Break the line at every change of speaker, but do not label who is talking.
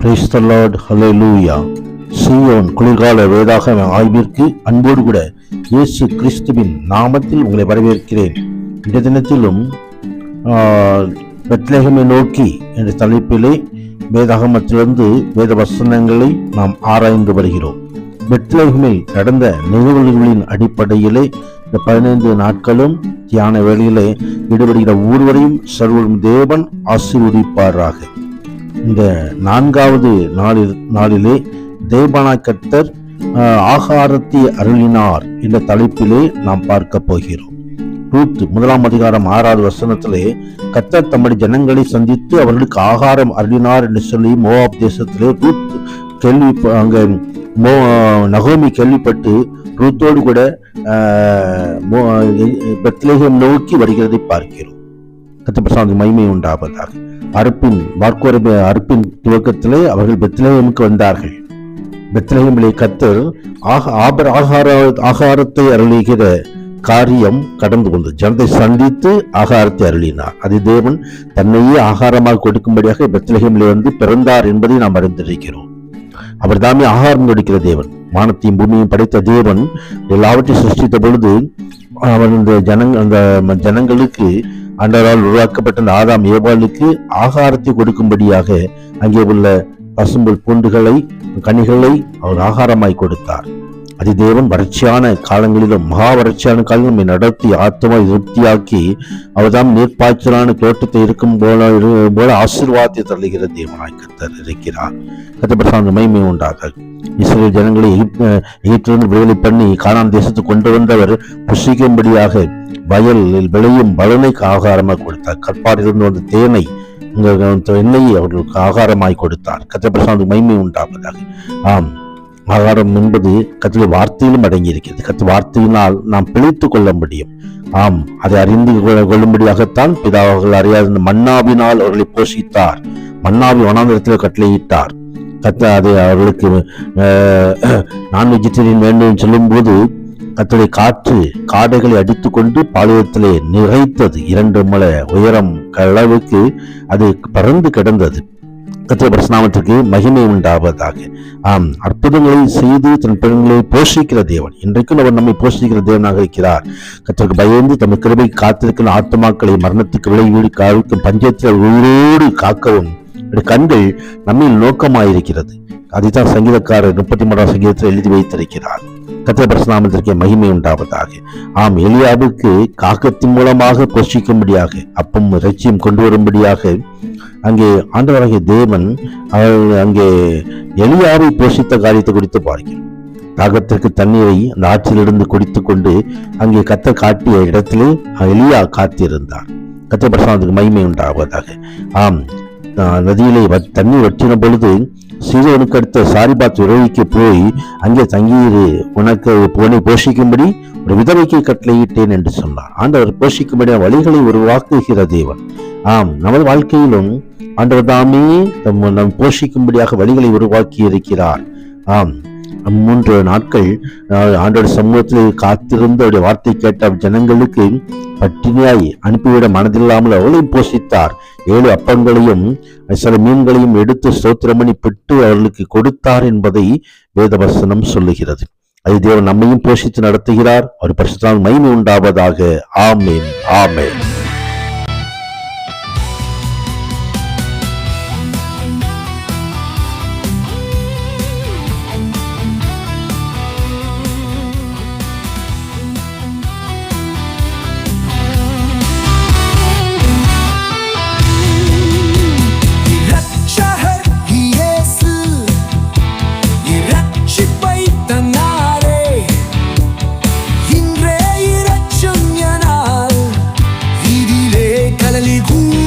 Praise the Lord, ஹல்லேலூயா. சீயோன் குளிர்கால வேதாகம ஆய்விற்கு அன்போடு கூட இயேசு கிறிஸ்துவின் நாமத்தில் உங்களை வரவேற்கிறேன். இந்த தினத்திலும் பெத்லகேமை நோக்கி என்ற தலைப்பிலே வேதாகமத்திலிருந்து வேத வசனங்களை நாம் ஆராய்ந்து வருகிறோம். பெத்லகேமில் நடந்த நிகழ்வுகளின் அடிப்படையிலே இந்த 15 நாட்களும் தியான வேளையிலே ஈடுபடுகிற ஒவ்வொருவரையும் சர்வரும் தேவன் ஆசீர்வதிப்பாராக. இந்த 4வது நாளிலே தேவனாய் கர்த்தர் ஆகாரத்தை அருளினார் என்ற தலைப்பிலே நாம் பார்க்க போகிறோம். ரூத் 1 அதிகாரம் 6வது வசனத்திலே கர்த்தர் தம்முடைய ஜனங்களை சந்தித்து அவர்களுக்கு ஆகாரம் அருளினார் என்று சொல்லி மோவாப் தேசத்திலே ரூத் அங்க நகோமி கேள்விப்பட்டு ரூத்தோடு கூட பெத்லகேம் நோக்கி வருகிறதை பார்க்கிறோம். கர்த்தர் பிரசாந்த் மகிமை உண்டாவதாக. அறுப்பின் துவக்கத்திலே அவர்கள் பெத்லகேமுக்கு வந்தார்கள். பெத்லகேமிலே கர்த்தர் ஆகாரத்தை அருளுகிற காரியம் கடந்து வந்தது. ஜனத்தை சந்தித்து ஆகாரத்தை அருளினார். அது தேவன் தன்னையே ஆகாரமாக கொடுக்கும்படியாக பெத்லகேமிலே வந்து பிறந்தார் என்பதை நாம் அறிந்திருக்கிறோம். அவர் தாமே ஆகாரம் கொடுக்கிற தேவன். வானத்தையும் பூமியையும் படைத்த தேவன் எல்லாவற்றையும் சிருஷ்டித்த பொழுது அவர் அந்த ஜனங்களுக்கு ஆண்டவரால் உருவாக்கப்பட்ட அந்த ஆதாம் ஏவாளுக்கு ஆகாரத்தை கொடுக்கும்படியாக அங்கே உள்ள பசும்புல் பூண்டுகளை கனிகளை அவர் ஆகாரமாய் கொடுத்தார். அது தேவன் வறட்சியான காலங்களிலும் மகா வறட்சியான காலங்களிலும் நடத்தி ஆத்மா திருப்தியாக்கி அவர்தான் நீர்ப்பாய்ச்சலான தோட்டத்தை இருக்கும் போல ஆசீர்வாதத்தை தள்ளுகிற தேவனாய் கர்த்தர் இருக்கிறார். கர்த்தர் பிரசாந்த மகிமை உண்டாக. இஸ்ரவேல் ஜனங்களை எகிப்திலிருந்து விடுதலை பண்ணி கானான் தேசத்துக்கு கொண்டு வந்தவர் புசிக்கும்படியாக வயலில் விளையும் பலனை ஆகாரமாக கொடுத்தார். கற்பாரிலிருந்து வந்த தேனை எண்ணெயை அவர்களுக்கு ஆகாரமாய் கொடுத்தார். கர்த்தர் பிரசாந்த மகிமை உண்டாவதாக. ஆம், ஆகாரம் என்பது கர்த்தருடைய வார்த்தையிலும் அடங்கி இருக்கிறது. கர்த்தர் வார்த்தையினால் நாம் பிழைத்துக் கொள்ள முடியும். ஆம், அதை அறிந்து கொள்ளும்படியாகத்தான் பிதாவர்கள் அறியாத மன்னாவினால் அவர்களை போஷித்தார். மன்னாவி வனாந்திரத்தில் கட்டளையிட்டார். கர்த்தர் அதை அவர்களுக்கு நான் வெஜிடேரியன் வேண்டும் சொல்லும் போது கர்த்தருடைய காற்று காடைகளை அடித்து கொண்டு பாளையத்திலே நிறைத்தது. 2 முழ உயரம் அளவுக்கு அது பறந்து கிடந்தது. கர்த்தர் பரிசுநாமத்திற்கு மகிமை உண்டாவதாக. ஆம், அற்புதங்களை செய்து தன் பெண்களை போஷிக்கிற தேவன். இன்றைக்கும் அவர் நம்மை போஷிக்கிற தேவனாக இருக்கிறார். கர்த்தருக்கு பயந்து தம் கிருபை காத்திருக்கிற ஆத்மாக்களை மரணத்துக்கு விளைவீடு காவிக்கும் பஞ்சத்தில் உயிரோடு காக்கவும் கண்கள் நம்மில் நோக்கமாயிருக்கிறது. அதைத்தான் சங்கீதக்காரர் 33ஆம் சங்கீதத்தில் எழுதி வைத்திருக்கிறார். கர்த்தர் பரிசுநாமத்திற்கு மகிமை உண்டாவதாக. ஆம், எலியாவுக்கு காகத்தின் மூலமாக போஷிக்கும்படியாக அப்பம் இறைச்சியும் கொண்டு வரும்படியாக அங்கே ஆண்டவராகிய தேவன் அங்கே எலியாவை போஷித்த காரியத்தை குறித்து பார்க்கிறோம். தாகத்திற்கு தண்ணீரை அந்த ஆற்றிலிருந்து குடித்து கொண்டு அங்கே கர்த்தர் காட்டிய இடத்திலே எலியா காத்திருந்தார். கர்த்தர் பரிசுநாமத்திற்கு மகிமை உண்டாவதாக. ஆம், நதியிலே தண்ணீர் வற்றின பொழுது சீதோனுக்கு அடுத்த சாரிபாத் விரோதிக்கு போய் அங்கே தங்கியிரு, உனக்கு உன்னை போஷிக்கும்படி ஒரு விதவைக்கு கட்டளையிட்டேன் என்று சொன்னார். ஆண்டவர் போஷிக்கும்படி வழிகளை உருவாக்குகிற தேவன். ஆம், நமது வாழ்க்கையிலும் ஆண்டவர் தாமே நம் போஷிக்கும்படியாக வழிகளை உருவாக்கி இருக்கிறார். ஆம், 3 நாட்கள் ஆண்டவர் சமூகத்தில் காத்திருந்த அவருடைய வார்த்தை கேட்ட ஜனங்களுக்கு பட்டினியாய் அனுப்பிவிட மனதில்லாமல் அவளையும் போஷித்தார். 7 அப்பங்களையும் சில மீன்களையும் எடுத்து ஸ்தோத்திரமணி பெற்று அவர்களுக்கு கொடுத்தார் என்பதை வேதவசனம் சொல்லுகிறது. அது தேவன் நம்மையும் போஷித்து நடத்துகிறார். அவர் பரிசுத்தமான மகிமை உண்டாவதாக. ஆமென், ஆமென்.
Cool.